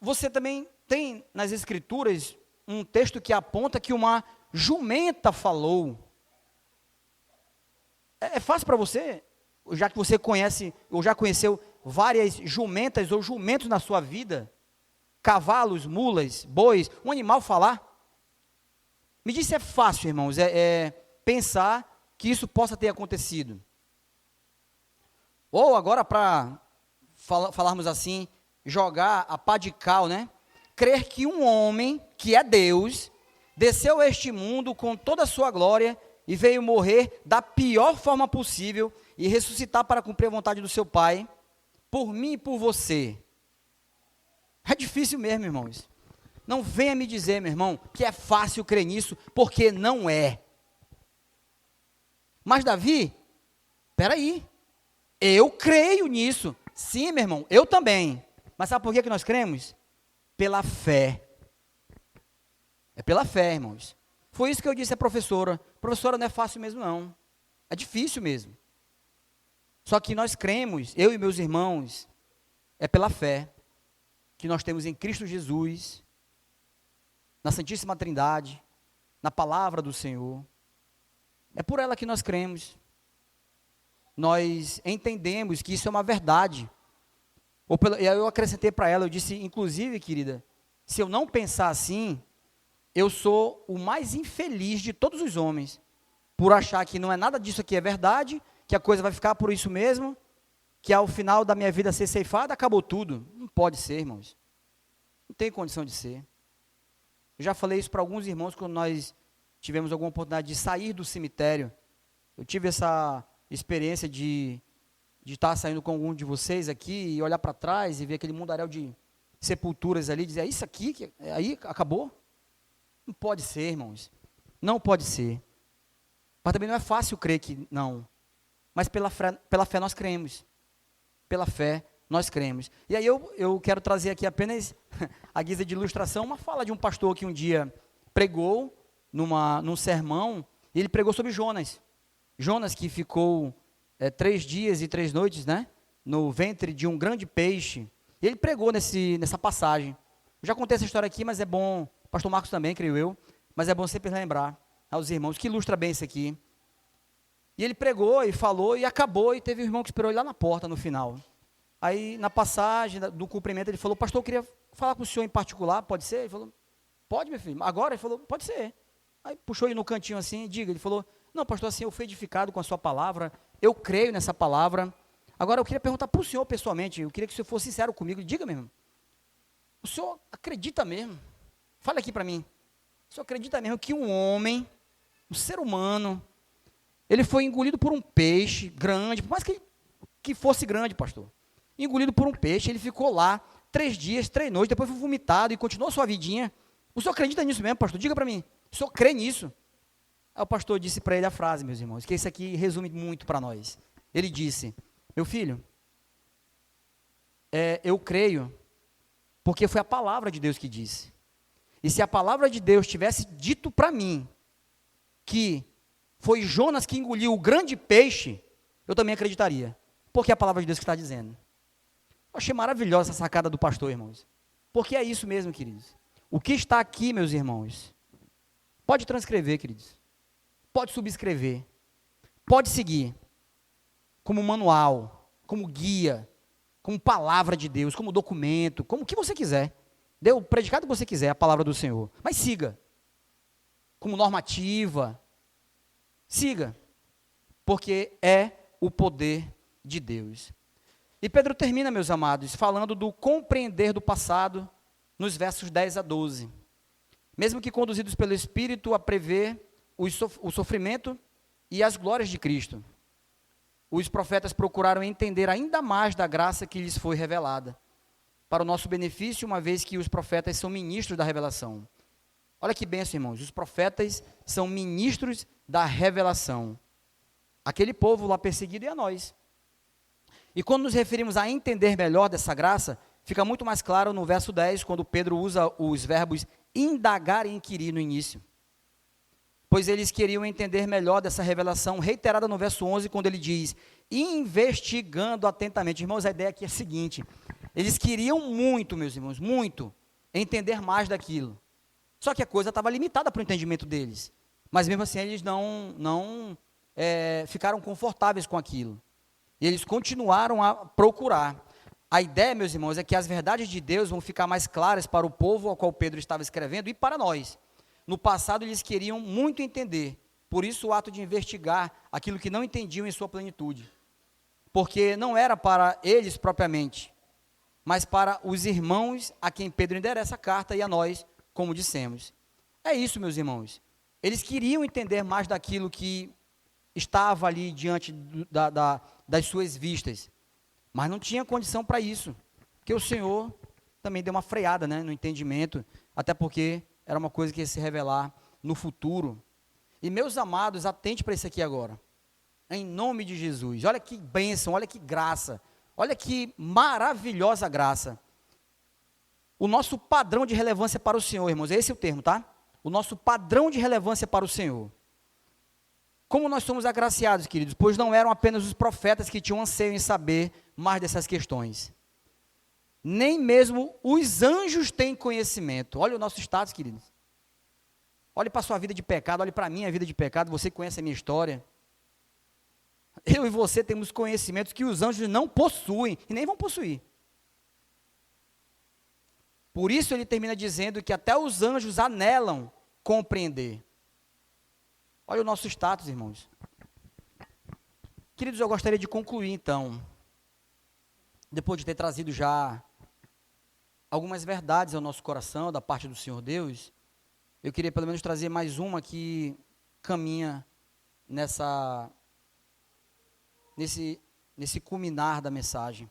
Speaker 1: Você também tem nas Escrituras um texto que aponta que uma jumenta falou. É fácil para você, já que você conhece, ou já conheceu várias jumentas ou jumentos na sua vida, cavalos, mulas, bois, um animal falar? Me diz se é fácil, irmãos, pensar que isso possa ter acontecido. Ou agora, para falarmos assim, jogar a pá de cal, né? Crer que um homem, que é Deus, desceu a este mundo com toda a sua glória e veio morrer da pior forma possível e ressuscitar para cumprir a vontade do seu Pai, por mim e por você. É difícil mesmo, irmãos. Não venha me dizer, meu irmão, que é fácil crer nisso, porque não é. Mas Davi, espera aí, eu creio nisso. Sim, meu irmão, eu também. Mas sabe por que nós cremos? Pela fé. É pela fé, irmãos. Foi isso que eu disse à professora. Professora, não é fácil mesmo, não. É difícil mesmo. Só que nós cremos, eu e meus irmãos, é pela fé que nós temos em Cristo Jesus, na Santíssima Trindade, na palavra do Senhor. É por ela que nós cremos. Nós entendemos que isso é uma verdade. E aí eu acrescentei para ela, eu disse, inclusive, querida, se eu não pensar assim, eu sou o mais infeliz de todos os homens, por achar que não é nada disso aqui é verdade, que a coisa vai ficar por isso mesmo, que ao final da minha vida ser ceifada, acabou tudo. Não pode ser, irmãos. Não tem condição de ser. Eu já falei isso para alguns irmãos quando nós tivemos alguma oportunidade de sair do cemitério. Eu tive essa experiência de estar saindo com algum de vocês aqui e olhar para trás e ver aquele mundaréu de sepulturas ali, e dizer, é isso aqui, aí acabou? Não pode ser, irmãos. Não pode ser. Mas também não é fácil crer que não. Mas pela fé nós cremos. pela fé, nós cremos. E aí eu quero trazer aqui apenas, a guisa de ilustração, uma fala de um pastor que um dia pregou num sermão, e ele pregou sobre Jonas. Jonas que ficou 3 dias e 3 noites, né, no ventre de um grande peixe. E ele pregou nessa passagem. Eu já contei essa história aqui, mas é bom, pastor Marcos também, creio eu, mas é bom sempre lembrar aos irmãos, que ilustra bem isso aqui. E ele pregou e falou e acabou, e teve um irmão que esperou ele lá na porta no final. Aí, na passagem do cumprimento, ele falou: pastor, eu queria falar com o senhor em particular, pode ser? Ele falou: pode, meu filho. Agora? Ele falou: pode ser. Aí puxou ele no cantinho assim, diga. Ele falou: não, pastor, assim, eu fui edificado com a sua palavra, eu creio nessa palavra. Agora, eu queria perguntar para o senhor pessoalmente, eu queria que o senhor fosse sincero comigo. Diga mesmo, o senhor acredita mesmo? Fale aqui para mim. O senhor acredita mesmo que um homem, um ser humano, ele foi engolido por um peixe grande, por mais que fosse grande, pastor, engolido por um peixe, ele ficou lá 3 dias, 3 noites, depois foi vomitado e continuou sua vidinha. O senhor acredita nisso mesmo, pastor? Diga para mim, o senhor crê nisso? Aí o pastor disse para ele a frase, meus irmãos, que isso aqui resume muito para nós. Ele disse: meu filho, eu creio, porque foi a palavra de Deus que disse. E se a palavra de Deus tivesse dito para mim que foi Jonas que engoliu o grande peixe, eu também acreditaria, porque é a palavra de Deus que está dizendo. Eu achei maravilhosa essa sacada do pastor, irmãos, porque é isso mesmo, queridos. O que está aqui, meus irmãos, pode transcrever, queridos, pode subscrever, pode seguir, como manual, como guia, como palavra de Deus, como documento, como o que você quiser. Dê o predicado que você quiser, a palavra do Senhor, mas siga, como normativa, siga, porque é o poder de Deus. E Pedro termina, meus amados, falando do compreender do passado, nos versos 10 a 12. Mesmo que conduzidos pelo Espírito a prever o sofrimento e as glórias de Cristo, os profetas procuraram entender ainda mais da graça que lhes foi revelada, para o nosso benefício, uma vez que os profetas são ministros da revelação. Olha que bênção, irmãos, os profetas são ministros da revelação. Aquele povo lá perseguido e a nós. E quando nos referimos a entender melhor dessa graça, fica muito mais claro no verso 10, quando Pedro usa os verbos indagar e inquirir no início. Pois eles queriam entender melhor dessa revelação, reiterada no verso 11, quando ele diz: investigando atentamente. Irmãos, a ideia aqui é a seguinte: eles queriam muito, meus irmãos, muito, entender mais daquilo. Só que a coisa estava limitada para o entendimento deles. Mas mesmo assim eles não ficaram confortáveis com aquilo. E eles continuaram a procurar. A ideia, meus irmãos, é que as verdades de Deus vão ficar mais claras para o povo ao qual Pedro estava escrevendo e para nós. No passado eles queriam muito entender. Por isso o ato de investigar aquilo que não entendiam em sua plenitude. Porque não era para eles propriamente, mas para os irmãos a quem Pedro endereça a carta e a nós, como dissemos. É isso, meus irmãos. Eles queriam entender mais daquilo que estava ali diante das suas vistas, mas não tinha condição para isso, porque o Senhor também deu uma freada, né, no entendimento, até porque era uma coisa que ia se revelar no futuro. E meus amados, atente para isso aqui agora, em nome de Jesus. Olha que bênção, olha que graça, olha que maravilhosa graça. O nosso padrão de relevância para o Senhor, irmãos, esse é o termo, tá? O nosso padrão de relevância para o Senhor. Como nós somos agraciados, queridos, pois não eram apenas os profetas que tinham anseio em saber mais dessas questões. Nem mesmo os anjos têm conhecimento. Olha o nosso status, queridos. Olhe para a sua vida de pecado, olhe para a minha vida de pecado, você conhece a minha história. Eu e você temos conhecimentos que os anjos não possuem e nem vão possuir. Por isso ele termina dizendo que até os anjos anelam compreender. Olha o nosso status, irmãos. Queridos, eu gostaria de concluir então, depois de ter trazido já algumas verdades ao nosso coração, da parte do Senhor Deus, eu queria pelo menos trazer mais uma que caminha nesse culminar da mensagem.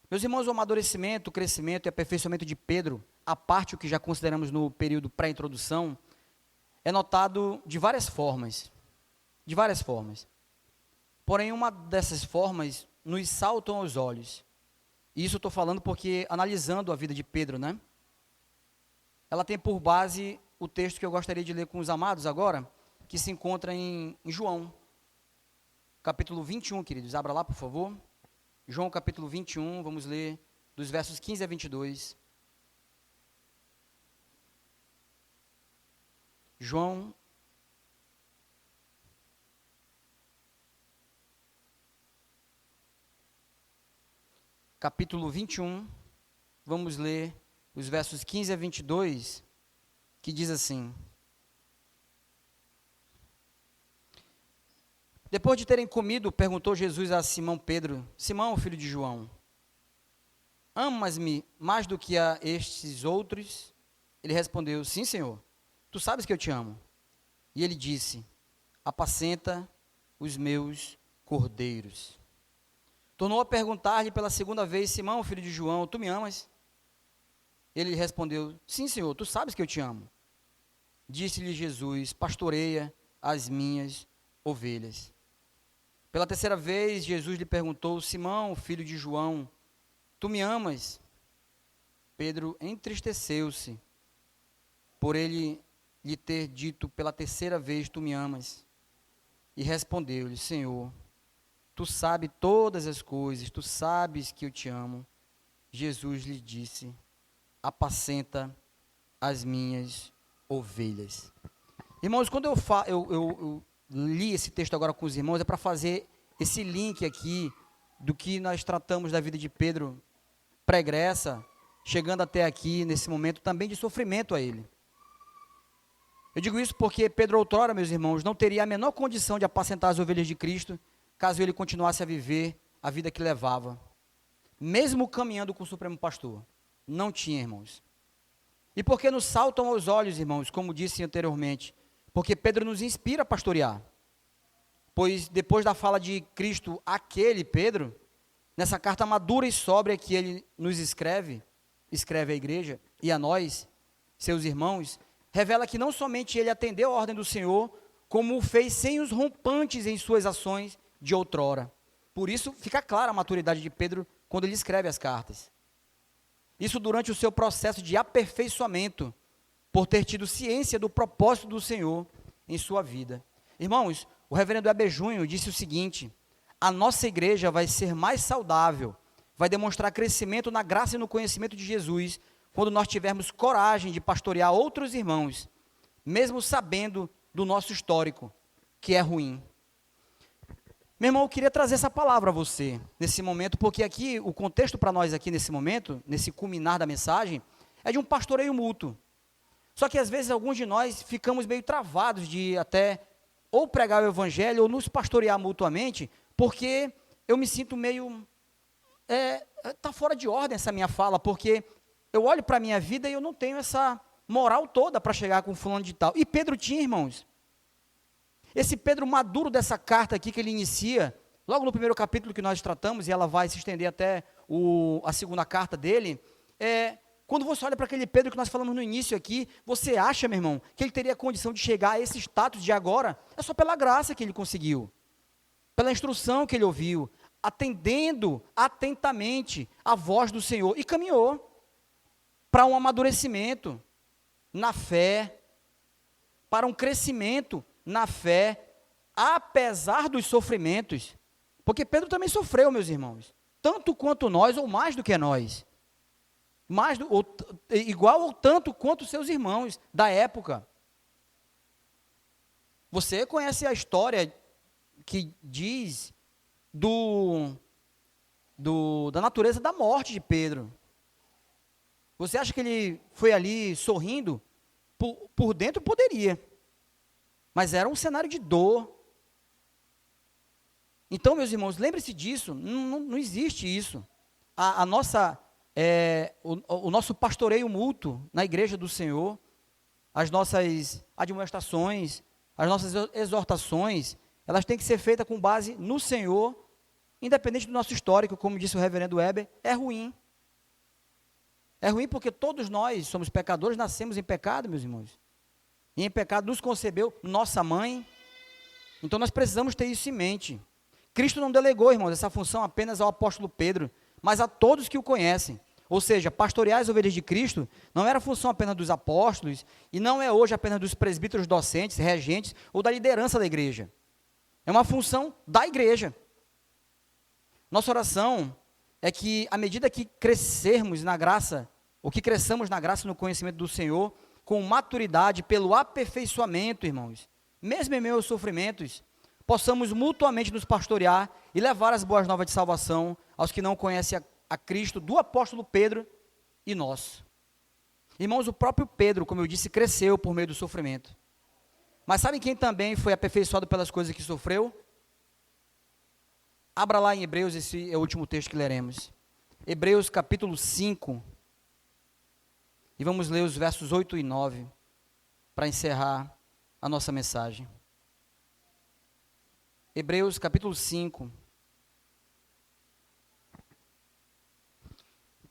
Speaker 1: Meus irmãos, o amadurecimento, o crescimento e aperfeiçoamento de Pedro, a parte o que já consideramos no período pré-introdução, é notado de várias formas. De várias formas. Porém, uma dessas formas nos saltam aos olhos. E isso eu estou falando porque, analisando a vida de Pedro, né? Ela tem por base o texto que eu gostaria de ler com os amados agora, que se encontra em João, capítulo 21, queridos. Abra lá, por favor. João, capítulo 21, vamos ler dos versos 15 a 22. João, capítulo 21, vamos ler os versos 15 a 22, que diz assim: Depois de terem comido, perguntou Jesus a Simão Pedro: Simão, filho de João, amas-me mais do que a estes outros? Ele respondeu: Sim, Senhor, tu sabes que eu te amo. E ele disse: Apacenta os meus cordeiros. Tornou a perguntar-lhe pela segunda vez: Simão, filho de João, tu me amas? Ele respondeu: Sim, Senhor, tu sabes que eu te amo. Disse-lhe Jesus: Pastoreia as minhas ovelhas. Pela terceira vez, Jesus lhe perguntou: Simão, filho de João, tu me amas? Pedro entristeceu-se por ele lhe ter dito pela terceira vez: Tu me amas? E respondeu-lhe: Senhor, tu sabes todas as coisas, tu sabes que eu te amo. Jesus lhe disse: Apacenta as minhas ovelhas. Irmãos, quando eu li esse texto agora com os irmãos, é para fazer esse link aqui do que nós tratamos da vida de Pedro pregressa, chegando até aqui, nesse momento também de sofrimento a ele. Eu digo isso porque Pedro outrora, meus irmãos, não teria a menor condição de apacentar as ovelhas de Cristo, caso ele continuasse a viver a vida que levava, mesmo caminhando com o Supremo Pastor. Não tinha, irmãos. E por que nos saltam aos olhos, irmãos, como disse anteriormente? Porque Pedro nos inspira a pastorear. Pois depois da fala de Cristo àquele Pedro, nessa carta madura e sóbria que ele nos escreve à igreja e a nós, seus irmãos, revela que não somente ele atendeu a ordem do Senhor, como o fez sem os rompantes em suas ações de outrora. Por isso fica clara a maturidade de Pedro quando ele escreve as cartas. Isso durante o seu processo de aperfeiçoamento, por ter tido ciência do propósito do Senhor em sua vida. Irmãos, o reverendo Heber Júnior disse o seguinte: a nossa igreja vai ser mais saudável, vai demonstrar crescimento na graça e no conhecimento de Jesus, quando nós tivermos coragem de pastorear outros irmãos, mesmo sabendo do nosso histórico, que é ruim. Meu irmão, eu queria trazer essa palavra a você, nesse momento, porque aqui, o contexto para nós aqui nesse momento, nesse culminar da mensagem, é de um pastoreio mútuo. Só que às vezes alguns de nós ficamos meio travados de até ou pregar o evangelho ou nos pastorear mutuamente, porque eu me sinto meio, está fora de ordem essa minha fala, porque eu olho para a minha vida e eu não tenho essa moral toda para chegar com fulano de tal. E Pedro tinha, irmãos. Esse Pedro maduro dessa carta aqui que ele inicia, logo no primeiro capítulo que nós tratamos, e ela vai se estender até a segunda carta dele, quando você olha para aquele Pedro que nós falamos no início aqui, você acha, meu irmão, que ele teria condição de chegar a esse status de agora? É só pela graça que ele conseguiu, pela instrução que ele ouviu, atendendo atentamente a voz do Senhor, e caminhou para um amadurecimento na fé, para um crescimento na fé, apesar dos sofrimentos, porque Pedro também sofreu, meus irmãos, tanto quanto nós, ou mais do que nós, igual ou tanto quanto seus irmãos da época. Você conhece a história que diz da natureza da morte de Pedro. Você acha que ele foi ali sorrindo? Por dentro poderia, mas era um cenário de dor. Então, meus irmãos, lembre-se disso, não existe isso. O nosso pastoreio mútuo na igreja do Senhor, as nossas admoestações, as nossas exortações, elas têm que ser feitas com base no Senhor, independente do nosso histórico, como disse o reverendo Weber, é ruim. É ruim porque todos nós somos pecadores, nascemos em pecado, meus irmãos. E em pecado nos concebeu nossa mãe. Então nós precisamos ter isso em mente. Cristo não delegou, irmãos, essa função apenas ao apóstolo Pedro, mas a todos que o conhecem. Ou seja, pastorear as ovelhas de Cristo não era função apenas dos apóstolos, e não é hoje apenas dos presbíteros docentes, regentes, ou da liderança da igreja. É uma função da igreja. Nossa oração é que, à medida que crescermos na graça, ou que cresçamos na graça e no conhecimento do Senhor, com maturidade, pelo aperfeiçoamento, irmãos, mesmo em meio aos sofrimentos, possamos mutuamente nos pastorear e levar as boas novas de salvação aos que não conhecem a Cristo, do apóstolo Pedro e nós. Irmãos, o próprio Pedro, como eu disse, cresceu por meio do sofrimento. Mas sabem quem também foi aperfeiçoado pelas coisas que sofreu? Abra lá em Hebreus, esse é o último texto que leremos. Hebreus capítulo 5. E vamos ler os versos 8 e 9, para encerrar a nossa mensagem. Hebreus capítulo 5.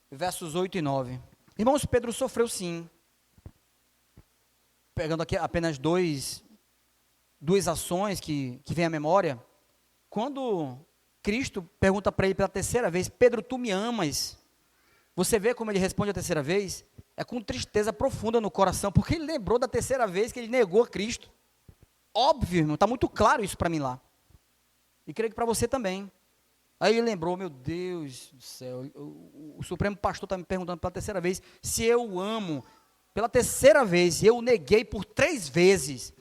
Speaker 1: Versos 8 e 9. Irmãos, Pedro sofreu sim. Pegando aqui apenas duas ações que vem à memória. Quando Cristo pergunta para ele pela terceira vez: Pedro, tu me amas? Você vê como ele responde a terceira vez? É com tristeza profunda no coração, porque ele lembrou da terceira vez que ele negou a Cristo. Óbvio, irmão, está muito claro isso para mim lá. E creio que para você também. Aí ele lembrou: meu Deus do céu, o Supremo Pastor está me perguntando pela terceira vez se eu o amo. Pela terceira vez, eu o neguei por 3 vezes.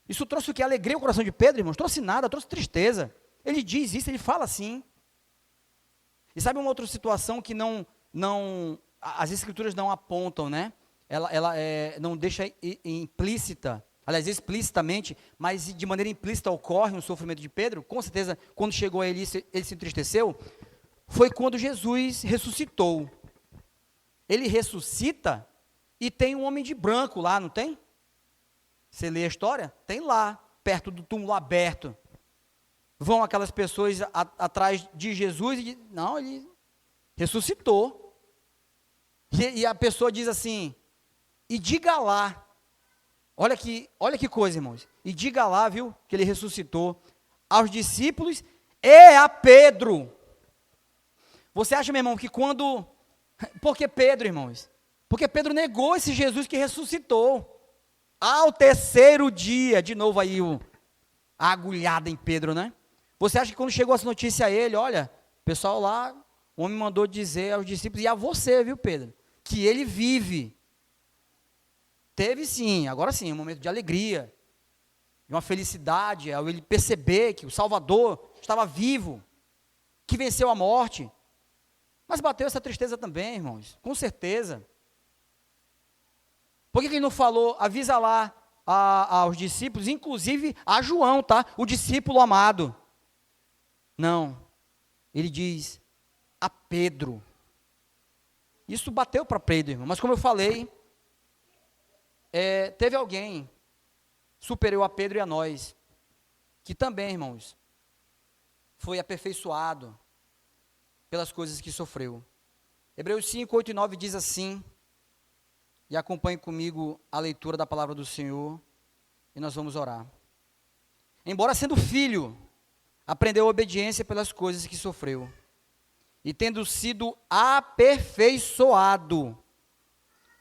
Speaker 1: Isso trouxe o que? Alegria ao coração de Pedro, irmãos? Trouxe nada, trouxe tristeza. Ele diz isso, ele fala assim. E sabe uma outra situação que as escrituras não apontam, né? Ela não deixa implícita, aliás, explicitamente, mas de maneira implícita ocorre um sofrimento de Pedro. Com certeza, quando chegou a ele, ele se entristeceu. Foi quando Jesus ressuscitou. Ele ressuscita e tem um homem de branco lá, não tem? Você lê a história? Tem lá, perto do túmulo aberto. Vão aquelas pessoas atrás de Jesus e não, ele ressuscitou. E a pessoa diz assim: e diga lá, olha que coisa, irmãos, e diga lá, viu, que ele ressuscitou, aos discípulos e a Pedro. Você acha, meu irmão, que por que Pedro, irmãos? Porque Pedro negou esse Jesus que ressuscitou. Ao terceiro dia, de novo aí a agulhada em Pedro, né? Você acha que quando chegou essa notícia a ele, olha, o pessoal lá, o homem mandou dizer aos discípulos, e a você, viu, Pedro, que ele vive. Teve sim, agora sim, um momento de alegria, de uma felicidade, ao ele perceber que o Salvador estava vivo, que venceu a morte. Mas bateu essa tristeza também, irmãos, com certeza. Por que ele não falou, avisa lá aos discípulos, inclusive a João, tá? O discípulo amado. Não, ele diz a Pedro. Isso bateu para Pedro, irmão, mas como eu falei, teve alguém superior a Pedro e a nós, que também, irmãos, foi aperfeiçoado pelas coisas que sofreu. Hebreus 5, 8 e 9 diz assim, e acompanhe comigo a leitura da palavra do Senhor, e nós vamos orar. Embora sendo filho, aprendeu a obediência pelas coisas que sofreu, e tendo sido aperfeiçoado,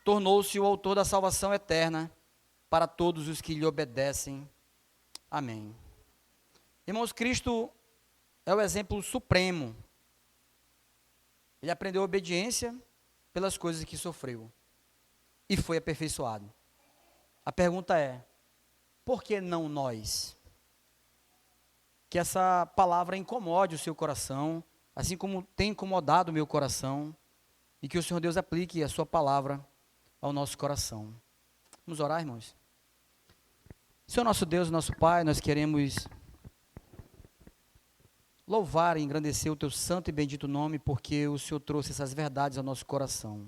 Speaker 1: tornou-se o autor da salvação eterna para todos os que lhe obedecem. Amém. Irmãos, Cristo é o exemplo supremo. Ele aprendeu a obediência pelas coisas que sofreu e foi aperfeiçoado. A pergunta é: por que não nós? Que essa palavra incomode o seu coração, assim como tem incomodado o meu coração, e que o Senhor Deus aplique a sua palavra ao nosso coração. Vamos orar, irmãos? Senhor nosso Deus, nosso Pai, nós queremos louvar e engrandecer o teu santo e bendito nome, porque o Senhor trouxe essas verdades ao nosso coração.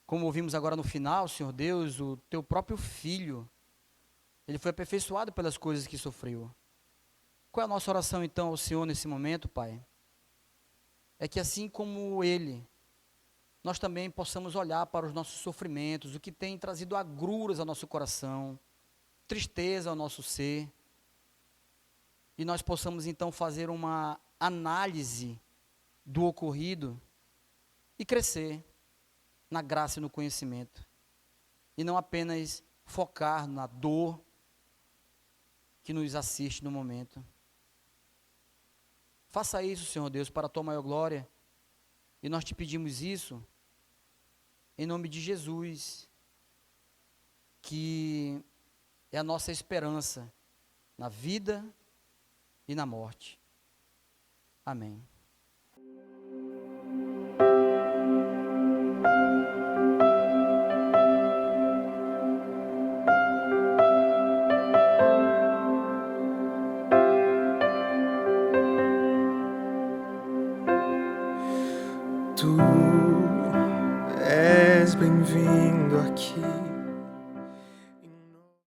Speaker 1: Como ouvimos agora no final, Senhor Deus, o teu próprio Filho, ele foi aperfeiçoado pelas coisas que sofreu. Qual é a nossa oração então ao Senhor nesse momento, Pai? É que assim como ele, nós também possamos olhar para os nossos sofrimentos, o que tem trazido agruras ao nosso coração, tristeza ao nosso ser, e nós possamos então fazer uma análise do ocorrido e crescer na graça e no conhecimento. E não apenas focar na dor que nos assiste no momento. Faça isso, Senhor Deus, para a tua maior glória. E nós te pedimos isso em nome de Jesus, que é a nossa esperança na vida e na morte. Amém.
Speaker 2: Tu és bem-vindo aqui.